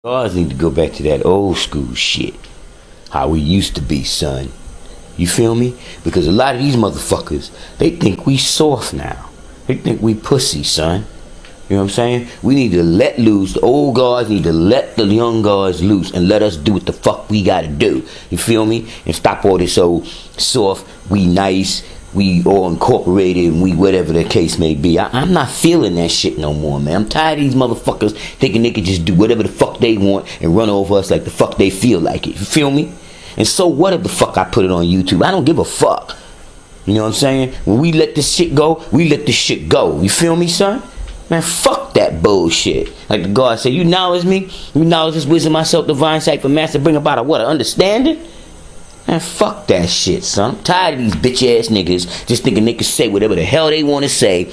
Guys need to go back to that old school shit. How we used to be, son. You feel me? Because a lot of these motherfuckers, they think we soft now. They think we pussy, son. You know what I'm saying? We need to let loose. The old guys need to let the young guys loose and let us do what the fuck we gotta do. You feel me? And stop all this old soft, we nice, we all incorporated, and we whatever the case may be. I'm not feeling that shit no more, man. I'm tired of these motherfuckers thinking they can just do whatever the fuck they want and run over us like the fuck they feel like it. You feel me? And so what if the fuck I put it on YouTube? I don't give a fuck. You know what I'm saying? When we let this shit go, we let this shit go. You feel me, son? Man, fuck that bullshit. Like the God said, you acknowledge me? You acknowledge this wisdom, myself, divine sight for master, bring about a what? An understanding? Man, fuck that shit, son. I'm tired of these bitch ass niggas just thinking they can say whatever the hell they want to say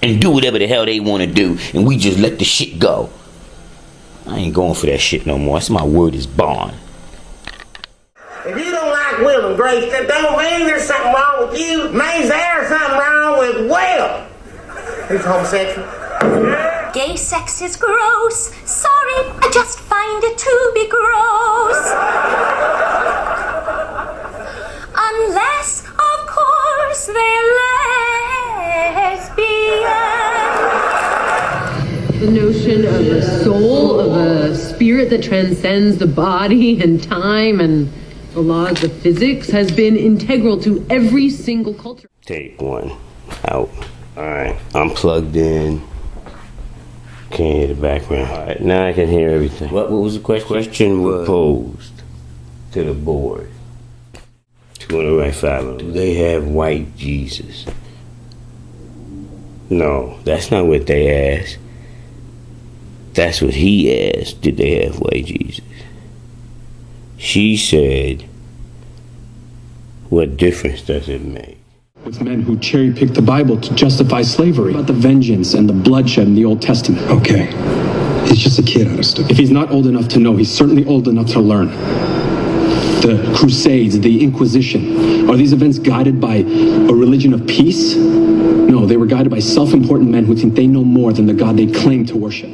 and do whatever the hell they want to do, and we just let the shit go. I ain't going for that shit no more. That's my word is bond. If you don't like Will and Grace, that don't mean there's something wrong with you. It means there's something wrong with Will. He's homosexual. Gay sex is gross. Sorry, I just find it to be gross. Unless, of course, they're lesbian. The notion of a soul, of a spirit that transcends the body and time and the laws of physics has been integral to every single culture. Take one. Out. Alright. I'm plugged in. Can't hear the background. Alright, now I can hear everything. What was the question? Question was posed to the board. To the right side. Do they have white Jesus? No, that's not what they asked. That's what he asked. Did they have white Jesus? She said, what difference does it make? With men who cherry-pick the Bible to justify slavery, about the vengeance and the bloodshed in the Old Testament. Okay, he's just a kid, understood. If he's not old enough to know, he's certainly old enough to learn. The Crusades, the Inquisition, are these events guided by a religion of peace? No, they were guided by self-important men who think they know more than the God they claim to worship.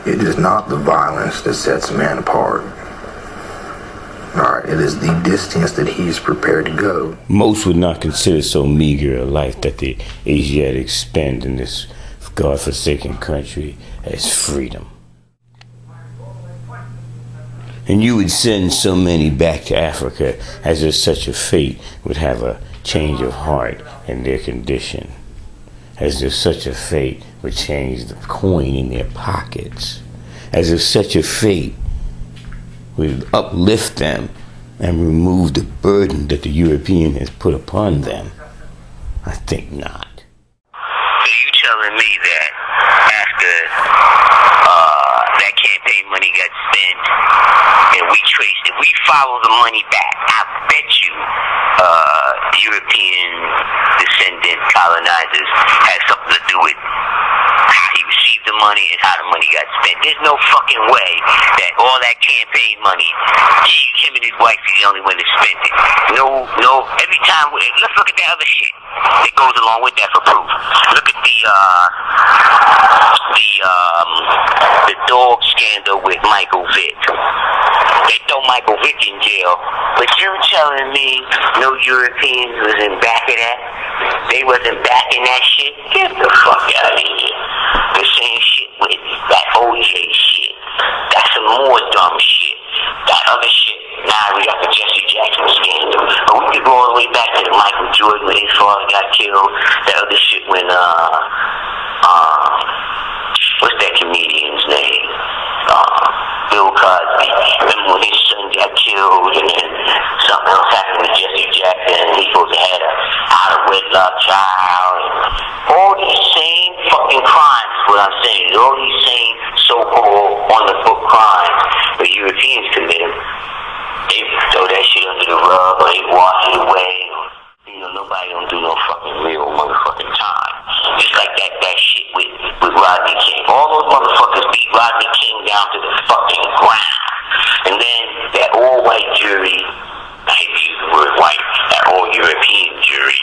It is not the violence that sets a man apart. Alright, it is the distance that he is prepared to go. Most would not consider so meager a life that the Asiatics spend in this God-forsaken country as freedom. And you would send so many back to Africa as if such a fate would have a change of heart in their condition. As if such a fate would change the coin in their pockets. As if such a fate would uplift them and remove the burden that the European has put upon them. I think not. So you telling me that after that campaign money got spent and we traced it, we follow the money back, I bet you European descendant colonizers had something to do with how he received the money and how the money got spent. There's no fucking way that all that campaign money, him and his wife is the only one that spent it. No, every time, let's look at that other shit that goes along with that for proof. Look at the dog scandal with Michael Vick. They throw Michael Vick in jail, but you telling me no Europeans was in back of that? They wasn't backing that shit? Get the fuck out of here. The same shit with that OJ shit. That's some more dumb shit. That other shit. Now we got the Jesse Jackson scandal. But we could go all the way back to the Michael Jordan when his father got killed. That other shit when what's that comedian's name? Bill Cosby. Remember when his son got killed and then something else happened with Jesse Jackson and he supposed to have a out of wedlock child. And all these same fucking crimes is what I'm saying. All these same so-called on the book crimes the Europeans commit them. They throw that shit under the rug or they wash it away. You know, nobody don't do no fucking real motherfucking time. Just like that shit with Rodney King. All those motherfuckers beat Rodney King down to the fucking ground. And then that all-white jury, I hate to use the word white, that all-European jury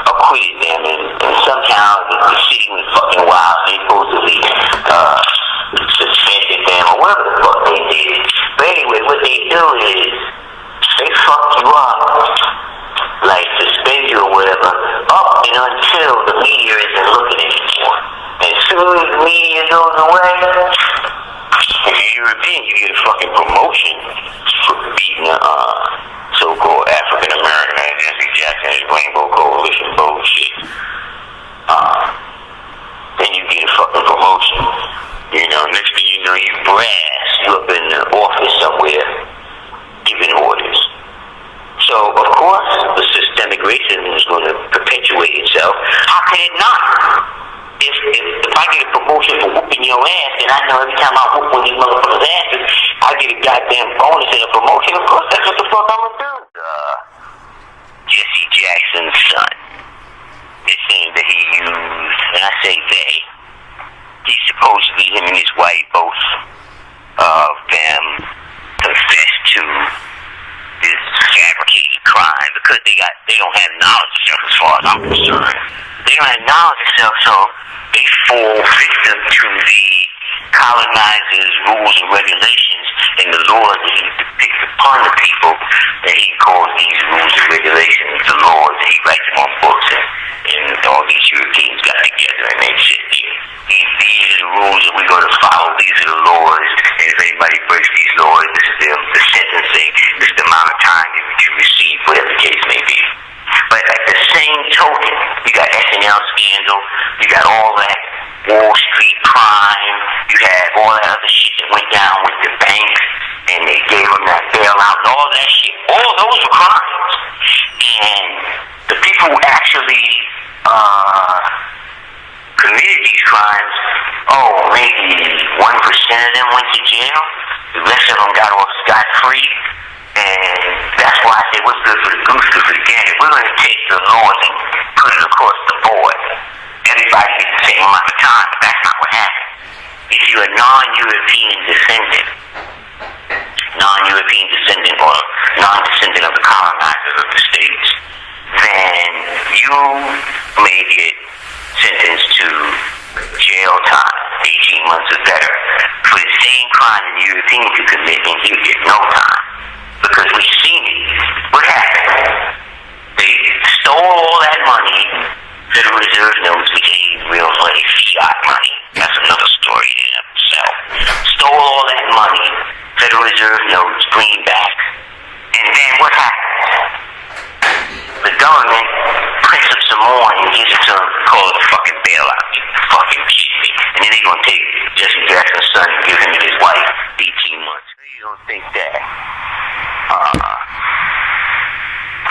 acquitted them and somehow the city went fucking wild. They supposedly suspended them or whatever the fuck they did. But anyway, what they do is they fuck you up, like suspend you or whatever, up and until the media isn't looking anymore. And as soon as the media goes away, if you're European, you get a fucking promotion for beating so-called African American and Jesse Jackson's Rainbow Coalition bullshit. Then you get a fucking promotion. You know, next thing you know, you brass, you up in the office somewhere, giving orders. So, of course, the systemic racism is going to perpetuate itself. How can it not? If I get a promotion for whooping your ass, then I know every time I whoop one of these motherfuckers' asses, I get a goddamn bonus and a promotion. Of course, that's what the fuck I'm gonna do. Jesse Jackson's son. It seems that he used, and I say they, he supposedly, him and his wife, both of them confessed to this fabricated crime because they don't have knowledge of self as far as I'm concerned. They don't have knowledge of self, so they fall victim to the colonizers' rules and regulations and the laws that he depicts upon the people, that he calls these rules and regulations the laws. He writes them on books, and all these Europeans got together and they said, these are the rules that we're going to follow, these are the laws, and if anybody breaks these laws, this is the sentencing, this is the amount of time that you receive, whatever the case may be. But at the same token, you got SNL scandal, you got all that Wall Street crime, you had all that other shit that went down with the banks, and they gave them that bailout and all that shit. All those were crimes. And the people who actually committed these crimes, maybe 1% of them went to jail. The rest of them got off scot-free. And that's why I say what's good for the goose, good for the gander. We're going to take the laws and put it across the board. Everybody gets the same amount of time, but that's not what happened. If you're a non-European descendant or non-descendant of the colonizers of the States, then you may get sentenced to jail time, 18 months or better, for the same crime the European could commit, and you get no time. Because we've seen it. What happened? They stole all that money, Federal Reserve notes became real money, fiat money. That's another story in itself. Stole all that money, Federal Reserve notes, greenback. And then what happened? The government prints up some more and gives it to them, call it a fucking bailout. You fucking kidding me. And then they're going to take Jesse Jackson's son and give him and his wife 18 months. You don't think that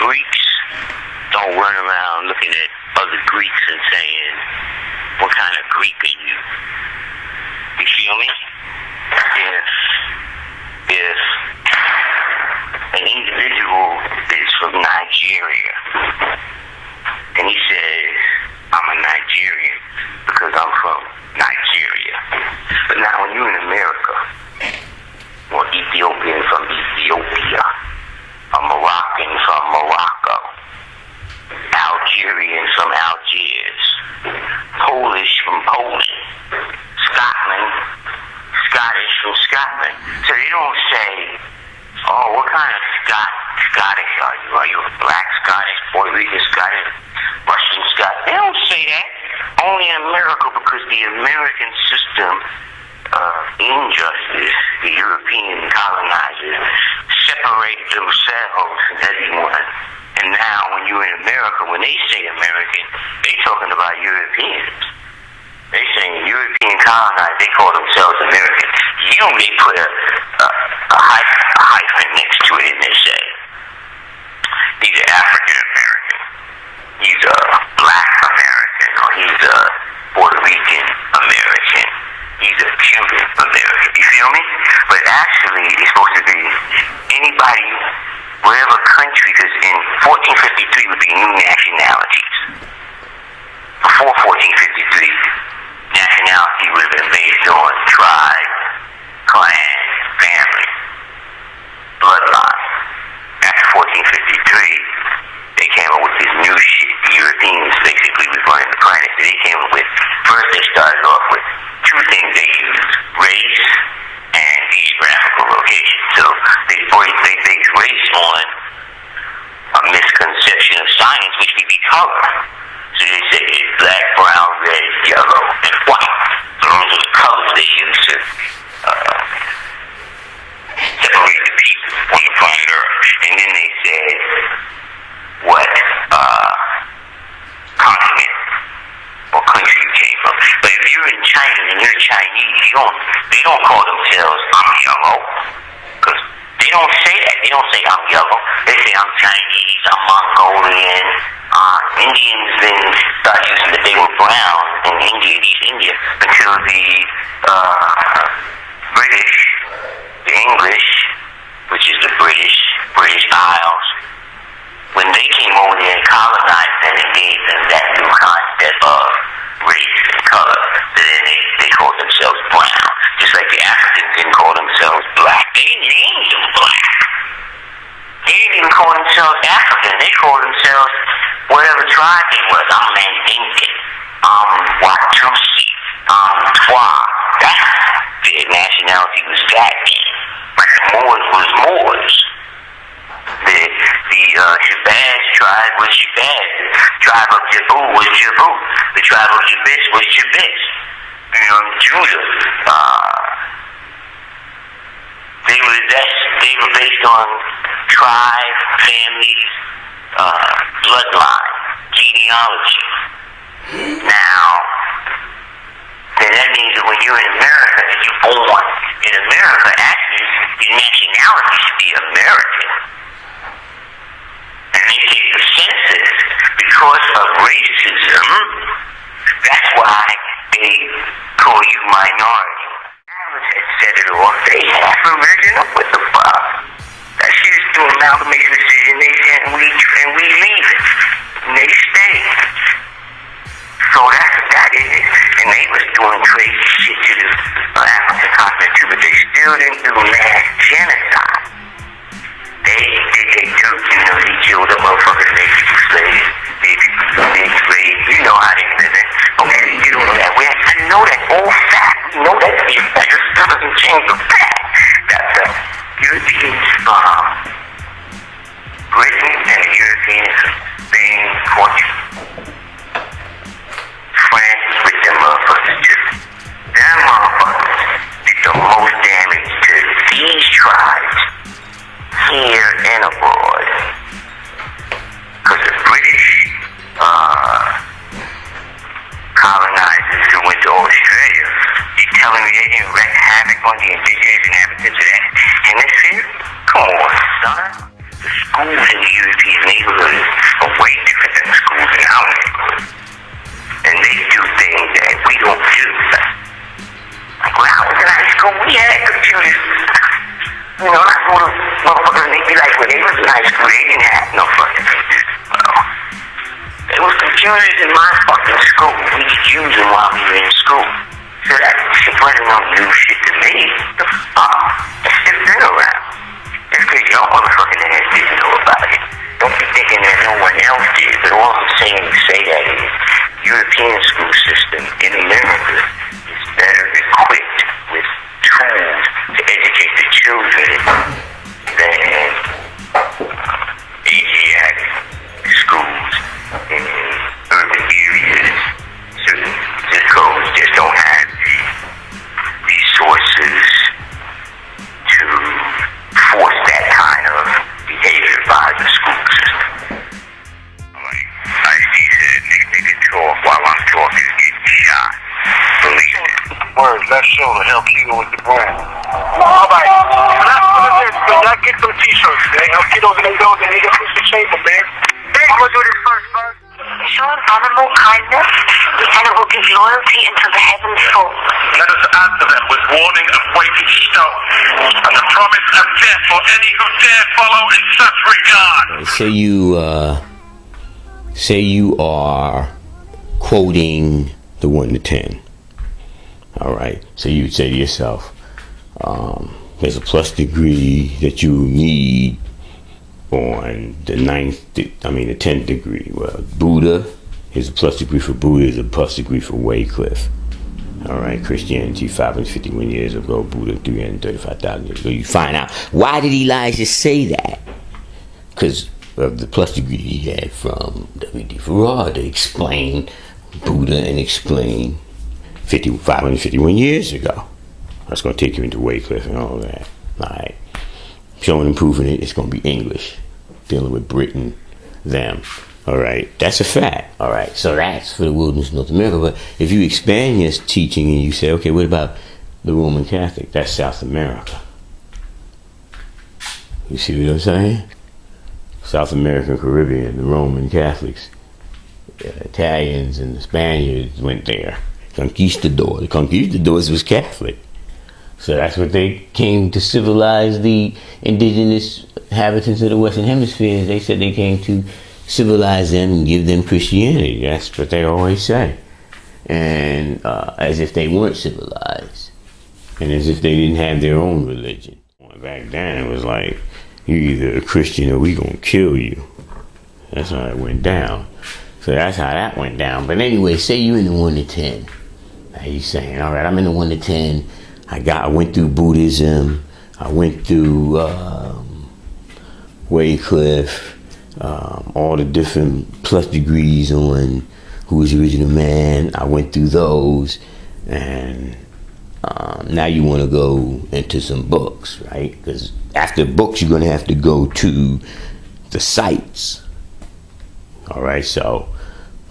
Greeks don't run around looking at other Greeks and saying, what kind of Greek are you? You feel me? If an individual is from Nigeria and he says, I'm a Nigerian because I'm from Nigeria. But now when you're in America, or Ethiopian from Ethiopia, a Moroccan from Morocco, Algerian from Algiers, Polish from Poland, Scottish from Scotland. So they don't say, what kind of Scottish are you? Are you a black Scottish, Puerto Rican Scottish, Russian Scottish? They don't say that. Only in America, because the American system of injustice, the European colonizers separated themselves from everyone. And now when you're in America, when they say American, they're talking about Europeans. They saying European colonizers, they call themselves American. They put a hyphen next to it and they say, he's an African American, he's a black American, or he's a Puerto Rican American, he's a Cuban American. You feel me? But actually, it's supposed to be anybody, whatever country, because in 1453 would be new nationalities. Before 1453, nationality would have been based on tribe, clan, family, bloodline. After 1453, they came up with this new shit. The Europeans basically was running the planet. So they came up with, first they started off with two things they used, race and DNA. base race on a misconception of science, which would be color. So they say it's black, brown, red, yellow, and white. So those are the colors they use to separate the people on the planet Earth. And then they said what continent or country you came from. But if you're in China and you're Chinese, they don't call themselves I'm yellow. Because they don't say that. They don't say I'm yellow. They say I'm Chinese, I'm Mongolian. Indians then started using that they were brown in India, East India, until the British, the English, which is the British Isles, when they came over there and colonized them and gave them that new concept of race and color, then they called themselves brown. Just like the Africans didn't call themselves black. They named them black. They didn't even call themselves African. They called themselves whatever tribe they was. I'm Mandinka. I'm Watusi. I'm Twa. Their nationality was that. Like the Moors was Moors. The Shabazz tribe was Shabazz. The tribe of Jabu was Jabu. The tribe of Jabis was Jabis. Judah. They were based on tribe, families, bloodline, genealogy. Now, then that means that when you're in America and you're born in America, actually your nationality should be American. And they take the census because of racism. That's why they call you minority. Had set it off. They half original. What the fuck? That shit is through amalgamation decision. They said and we leave it. And they stay. So that's what that is. And they was doing crazy shit to the African continent too, but they still didn't do mass genocide. They killed the motherfuckers, made people slaves, made people slaves. You know how they live it. Okay, they did all that. I know that all fact. We know that to be a fact. It still doesn't change the fact that the Europeans, Britain and the Europeans, Spain, Portugal, France with them motherfuckers too. Them motherfuckers did the most damage to these tribes here and abroad. Because the British colonizers who went to Australia, you telling me they didn't wreak havoc on the indigenous inhabitants of that hemisphere? Come on, son. The schools in the European neighborhoods are way different than the schools in our neighborhood. And they do things that we don't do. Like when I was in high school, we had computers. I go to motherfuckers and they be like, when they was in high school, they didn't have no fucking computers. There was computers in my fucking school. We could use them while we were in school. So that shit wasn't no new shit to me. The fuck? That shit's been around. Just because y'all motherfucking ass didn't know about it. Don't be thinking that no one else did. But all I'm saying to say that is, European school system in America is better equipped with tools to educate the children than Asiatic schools in urban areas. Certain zip codes just don't have the resources to force that kind of behavior by the school system. Like Ice-T said, nigga talk while I'm talking, getting shot. Believe it. Word, let's show to help Keto with the brand. Alright, that's what it is. So y'all get some t-shirts, man. Help Keto in the building. They got some shape, man. I'm gonna do this first, man. Show animal kindness, the animal will give loyalty until the heavens fall. Let us answer them with warning of weighted stone, and the promise of death for any who dare follow in such regard. Say you are quoting the 1 to 10. All right. So you'd say to yourself, there's a plus degree that you need on the 10th degree. Well, Buddha, here's a plus degree for Buddha, is a plus degree for Wycliffe. All right, Christianity 551 years ago, Buddha 335,000 years ago. You find out, why did Elijah say that? Because of the plus degree he had from W.D. Farrar to explain Buddha and explain 551 years ago. That's going to take you into Wycliffe and all that. All right. Showing and proving it, it's going to be English. Dealing with Britain, them. All right. That's a fact. All right. So that's for the wilderness of North America. But if you expand your teaching and you say, okay, what about the Roman Catholic? That's South America. You see what I'm saying? South American, Caribbean, the Roman Catholics, the Italians and the Spaniards went there. Conquistador. The conquistadors was Catholic. So that's what they came to civilize the indigenous inhabitants of the Western Hemisphere. They said they came to civilize them and give them Christianity. That's what they always say. And as if they weren't civilized. And as if they didn't have their own religion. Back then it was like, you're either a Christian or we gonna kill you. That's how it went down. So that's how that went down. But anyway, say you're in the 1 to 10. Now you saying, all right, I'm in the 1 to 10. I went through Buddhism. I went through Wycliffe, all the different plus degrees on who was the original man. I went through those, and now you want to go into some books, right? Because after books, you're going to have to go to the sites. All right, so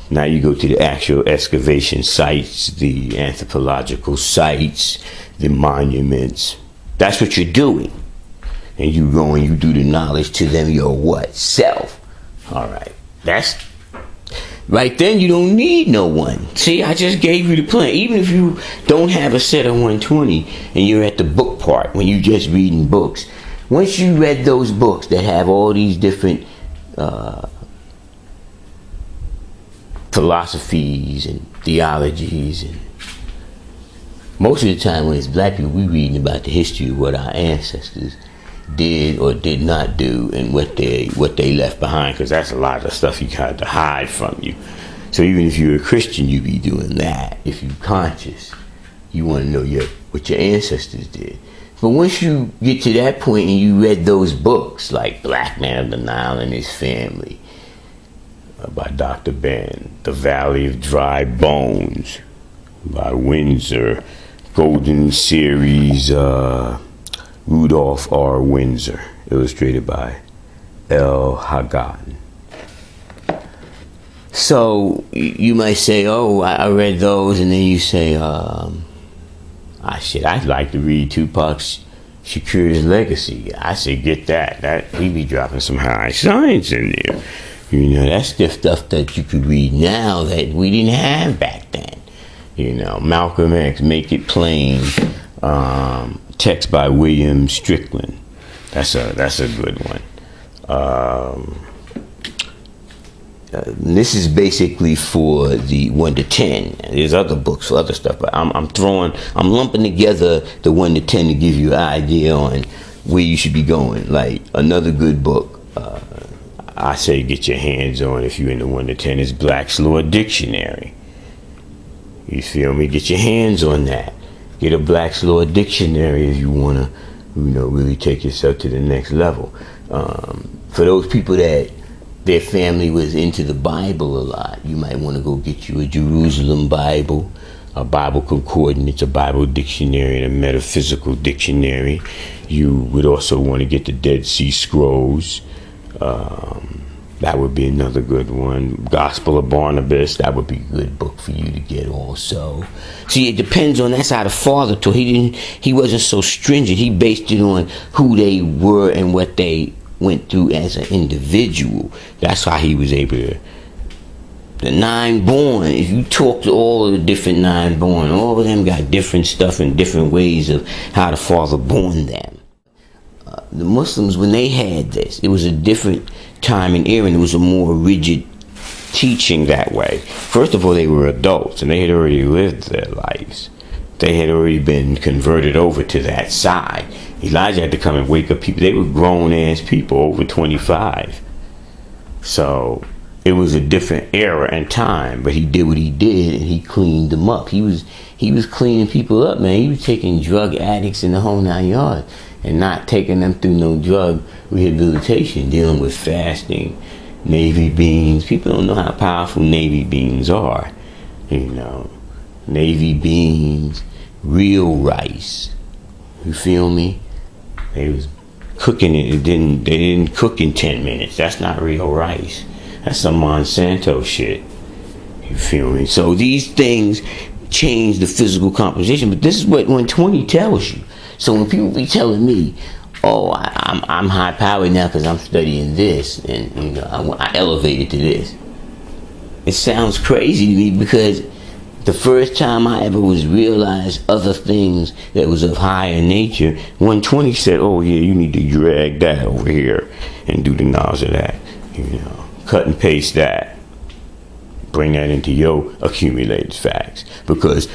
now you go to the actual excavation sites, the anthropological sites, the monuments. That's what you're doing. And you go and you do the knowledge to them, your what? Self. All right. That's right then, you don't need no one. See, I just gave you the plan. Even if you don't have a set of 120 and you're at the book part when you're just reading books, once you read those books that have all these different philosophies and theologies, and most of the time when it's black people, we reading about the history of what our ancestors did or did not do and what they left behind, because that's a lot of the stuff you got to hide from you. So even if you're a Christian, you be doing that. If you're conscious, you want to know what your ancestors did. But once you get to that point and you read those books like Black Man of the Nile and His Family by Dr. Ben, The Valley of Dry Bones by Windsor, Golden Series, Rudolph R. Windsor, illustrated by L. Hagan. So you might say, oh, I read those, and then you say, I'd like to read Tupac Shakur's Legacy. I say, get that. He be dropping some high science in there. You know, that's the stuff that you could read now that we didn't have back then. You know, Malcolm X, Make It Plain, text by William Strickland. That's a good one. This is basically for the 1 to 10. There's other books for other stuff, but I'm lumping together the 1 to 10 to give you an idea on where you should be going. Like another good book, I say get your hands on if you're in the 1 to 10 is Black's Law Dictionary. You feel me? Get your hands on that. Get a Black's Law Dictionary if you want to, really take yourself to the next level. For those people that their family was into the Bible a lot, you might want to go get you a Jerusalem Bible, a Bible Concordance, a Bible Dictionary, and a Metaphysical Dictionary. You would also want to get the Dead Sea Scrolls. That would be another good one. Gospel of Barnabas, that would be a good book for you to get also. See, it depends on, that's how the father taught. He wasn't so stringent. He based it on who they were and what they went through as an individual. That's how he was able to. The 9 born, if you talk to all of the different 9 born, all of them got different stuff and different ways of how the father born them. The Muslims, when they had this, it was a different time and era, and it was a more rigid teaching that way. First of all, they were adults, and they had already lived their lives. They had already been converted over to that side. Elijah had to come and wake up people. They were grown-ass people, over 25. So it was a different era and time, but he did what he did, and he cleaned them up. He was cleaning people up, man. He was taking drug addicts in the whole 9 yards and not taking them through no drug rehabilitation, dealing with fasting, navy beans. People don't know how powerful navy beans are. You know, navy beans, real rice. You feel me? They was cooking it. They didn't cook in 10 minutes. That's not real rice. That's some Monsanto shit. You feel me? So these things change the physical composition, but this is what 120 tells you. So when people be telling me, "Oh, I'm high powered now because I'm studying this, and you know I elevated to this," it sounds crazy to me, because the first time I ever was realized other things that was of higher nature, 120 said, "Oh yeah, you need to drag that over here and do the knowledge of that, you know, cut and paste that, bring that into your accumulated facts," because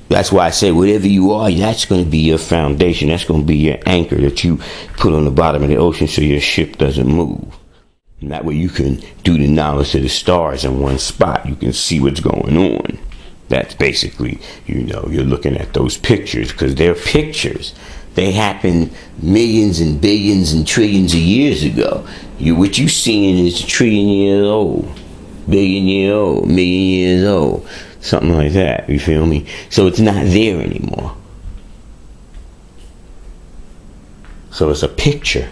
that's why I say whatever you are, that's going to be your foundation. That's going to be your anchor that you put on the bottom of the ocean so your ship doesn't move. And that way you can do the knowledge of the stars in one spot. You can see what's going on. That's basically, you know, you're looking at those pictures, because they're pictures. They happened millions and billions and trillions of years ago. What you seeing is a trillion years old, billion years old, million years old, something like that. You feel me? So it's not there anymore. So it's a picture.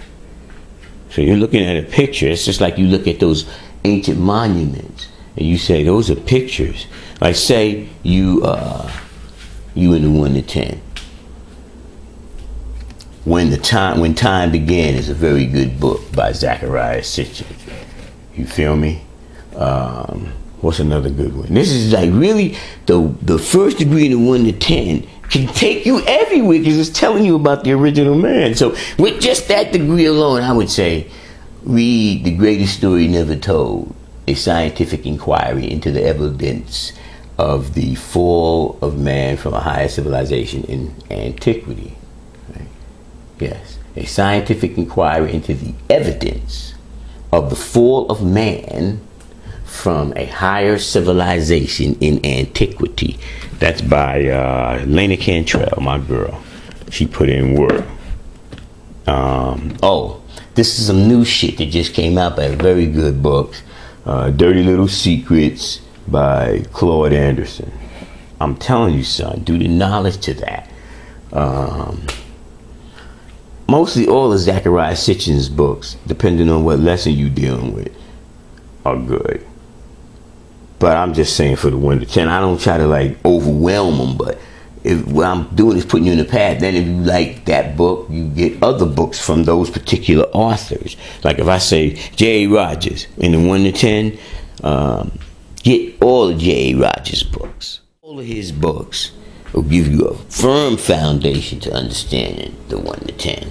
So you're looking at a picture. It's just like you look at those ancient monuments and you say those are pictures. Like say you in the 1 to 10. When Time Began is a very good book by Zecharia Sitchin. You feel me? What's another good one? This is like really the first degree in the 1 to 10 can take you everywhere, because it's telling you about the original man. So with just that degree alone, I would say read The Greatest Story Never Told, a scientific inquiry into the evidence of the fall of man from a higher civilization in antiquity. Right? Yes, a scientific inquiry into the evidence of the fall of man from a higher civilization in antiquity. That's by Lena Cantrell, my girl. She put in work. This is some new shit that just came out by a very good book, Dirty Little Secrets by Claude Anderson. I'm telling you, son, do the knowledge to that. Mostly all of Zecharia Sitchin's books, depending on what lesson you're dealing with, are good. But I'm just saying for the 1 to 10, I don't try to like overwhelm them, but if what I'm doing is putting you in the path, then if you like that book, you get other books from those particular authors. Like if I say J.A. Rogers in the 1 to 10, get all of J.A. Rogers' books. All of his books will give you a firm foundation to understanding the 1 to 10.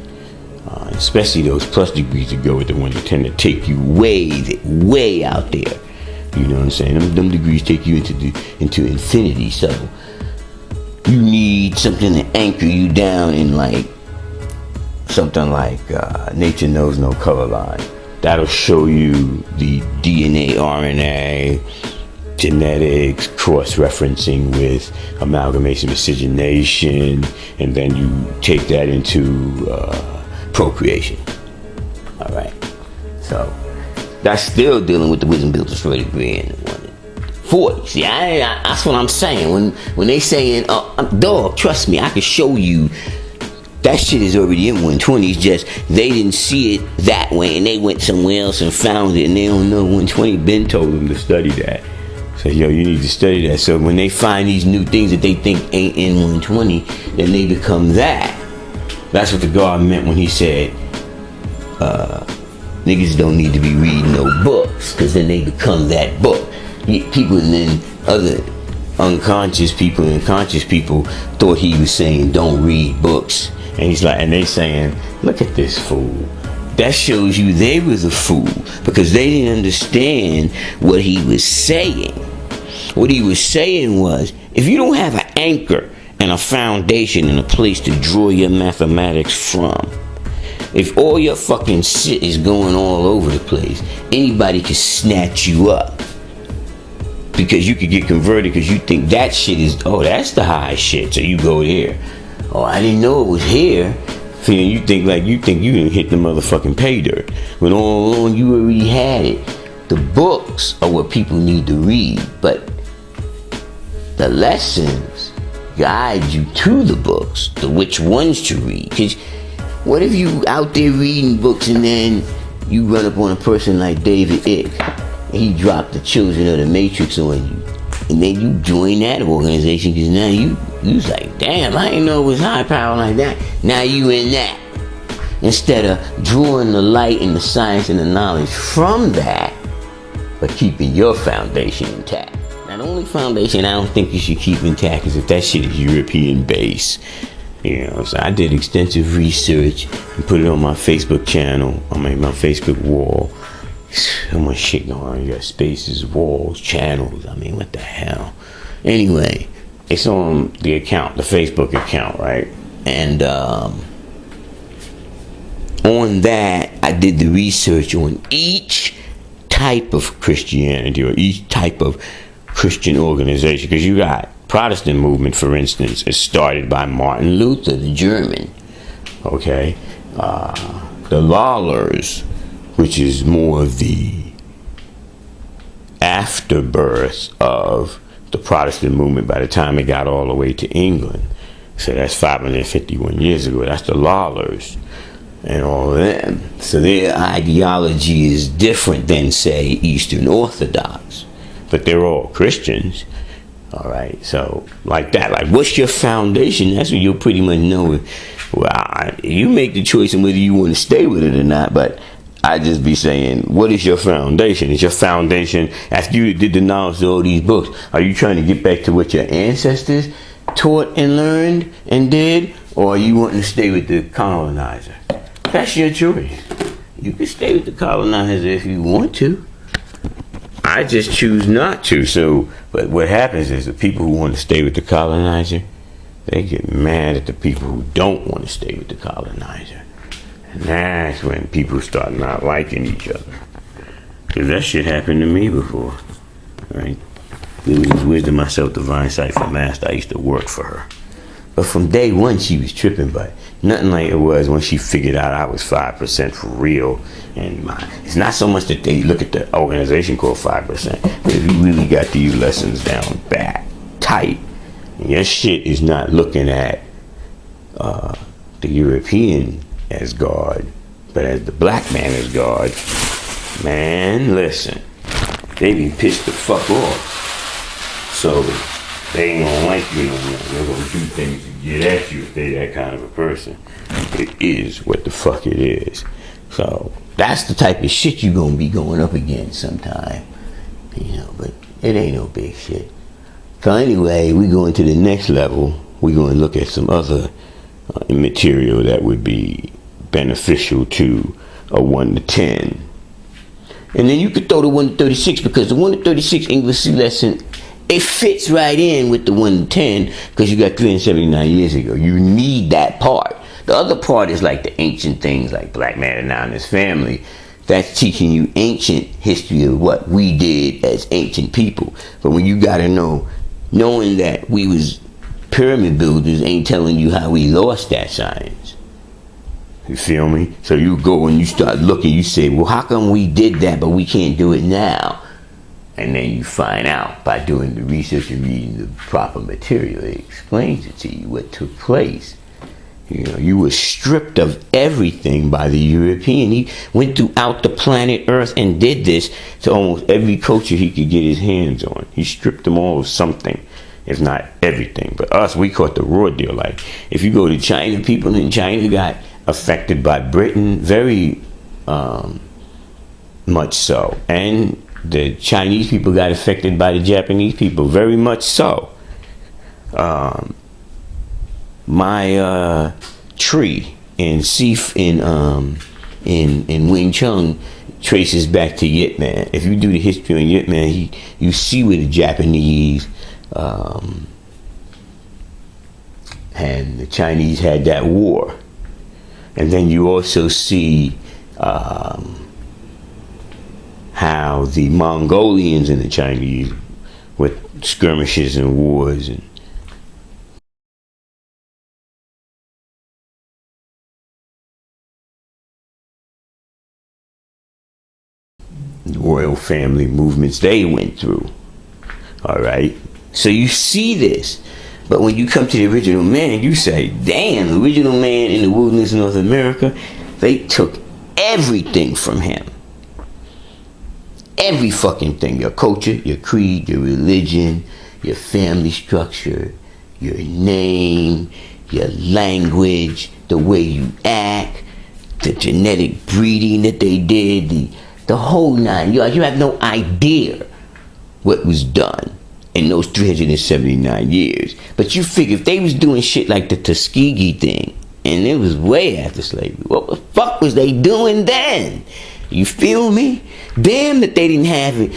Especially those plus degrees that go with the 1 to 10 that take you way out there. You know what I'm saying? Them degrees take you into infinity. So you need something to anchor you down in, like something like Nature Knows No Color Line. That'll show you the DNA, RNA, genetics, cross-referencing with amalgamation, miscegenation, and then you take that into procreation. All right. So that's still dealing with the Wisdom Built Destroy degree in 140. See, that's what I'm saying. When they saying, dog, trust me, I can show you. That shit is already in 120. It's just they didn't see it that way, and they went somewhere else and found it, and they don't know 120. Ben told them to study that. So, yo, you need to study that. So when they find these new things that they think ain't in 120, then they become that. That's what the God meant when he said, niggas don't need to be reading no books, because then they become that book. People, and then other unconscious people and conscious people thought he was saying don't read books. And he's like, and they saying, look at this fool. That shows you they was a fool, because they didn't understand what he was saying. What he was saying was, if you don't have an anchor and a foundation and a place to draw your mathematics from, if all your fucking shit is going all over the place, anybody can snatch you up. Because you could get converted because you think that shit is, oh, that's the high shit. So you go there. Oh, I didn't know it was here. Feeling you think you didn't hit the motherfucking pay dirt. When all along you already had it. The books are what people need to read, but the lessons guide you to the books, to which ones to read. Because what if you out there reading books and then you run up on a person like David Icke and he dropped the Children of the Matrix on you, and then you join that organization because now you was like, damn, I didn't know it was high power like that. Now you in that. Instead of drawing the light and the science and the knowledge from that, but keeping your foundation intact. Now the only foundation I don't think you should keep intact is if that shit is European based. You know, so I did extensive research and put it on my Facebook channel, my Facebook wall. So much shit going on. You got spaces, walls, channels. I mean, what the hell? Anyway, it's on the account, the Facebook account, right? And on that, I did the research on each type of Christianity or each type of Christian organization. Because you got Protestant movement, for instance, is started by Martin Luther, the German. Okay? The Lawlers, which is more of the afterbirth of the Protestant movement by the time it got all the way to England. So that's 551 years ago. That's the Lawlers and all of them. So their ideology is different than, say, Eastern Orthodox. But they're all Christians. All right, so like that. Like, what's your foundation? That's what you'll pretty much know. Well, you make the choice on whether you want to stay with it or not, but I just be saying, what is your foundation? Is your foundation, after you did the knowledge of all these books, are you trying to get back to what your ancestors taught and learned and did? Or are you wanting to stay with the colonizer? That's your choice. You can stay with the colonizer if you want to. I just choose not to. So, but what happens is the people who want to stay with the colonizer, they get mad at the people who don't want to stay with the colonizer. And that's when people start not liking each other. Because that shit happened to me before. Right? It was this Wisdom Myself Divine Cipher Master. I used to work for her. But from day one, she was tripping, but nothing like it was when she figured out I was 5% for real. And it's not so much that they look at the organization called 5%, but if you really got these lessons down back, tight, and your shit is not looking at the European as God, but as the black man as God, man, listen, they be pissed the fuck off. So they ain't gonna like you no more. They're gonna do things to get at you if they that kind of a person. It is what the fuck it is. So that's the type of shit you gonna be going up against sometime. You know, but it ain't no big shit. So anyway, we going to the next level. We're going to look at some other material that would be beneficial to a 1 to 10. And then you could throw the 1 to 36, because the 1 to 36 English lesson, it fits right in with the 1 to 10 because you got 379 years ago. You need that part. The other part is like the ancient things like Black Man and His Family. That's teaching you ancient history of what we did as ancient people. But when you got to know, knowing that we was pyramid builders ain't telling you how we lost that science. You feel me? So you go and you start looking, you say, well, how come we did that but we can't do it now? And then you find out by doing the research and reading the proper material. It explains it to you what took place. You know, you were stripped of everything by the European. He went throughout the planet Earth and did this to almost every culture he could get his hands on. He stripped them all of something, if not everything. But us, we caught the raw deal. Like, if you go to China, people in China got affected by Britain, very much so. And the Chinese people got affected by the Japanese people, very much so. My tree in Wing Chun traces back to Yip Man. If you do the history on Yip Man, you see where the Japanese and the Chinese had that war. And then you also see how the Mongolians and the Chinese with skirmishes and wars and royal family movements they went through. All right, so you see this, but when you come to the original man, you say, damn, the original man in the wilderness of North America, they took everything from him. Every fucking thing. Your culture, your creed, your religion, your family structure, your name, your language, the way you act, the genetic breeding that they did, the whole nine yards. You have no idea what was done in those 379 years. But you figure if they was doing shit like the Tuskegee thing, and it was way after slavery, what the fuck was they doing then? You feel me? Damn that they didn't have it,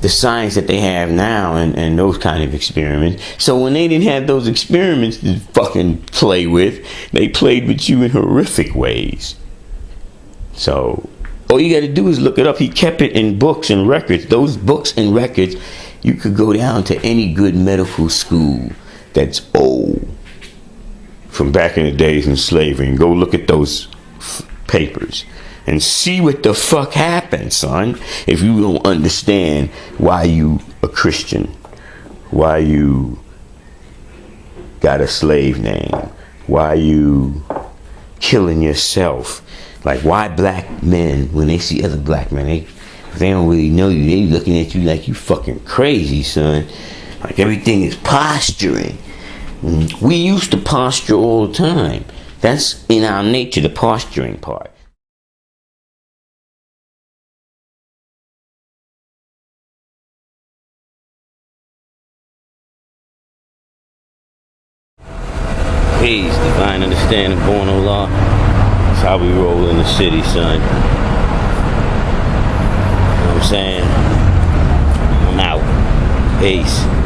the science that they have now and those kind of experiments. So when they didn't have those experiments to fucking play with, they played with you in horrific ways. So all you got to do is look it up. He kept it in books and records. Those books and records, you could go down to any good medical school that's old, from back in the days in slavery, and go look at those papers and see what the fuck happened, son. If you don't understand why you a Christian, why you got a slave name, why you killing yourself. Like, why black men, when they see other black men, they don't really know you. They looking at you like you fucking crazy, son. Like everything is posturing. We used to posture all the time. That's in our nature, the posturing part. Peace, divine understanding, born of law. That's how we roll in the city, son. You know what I'm saying? I'm out. Peace.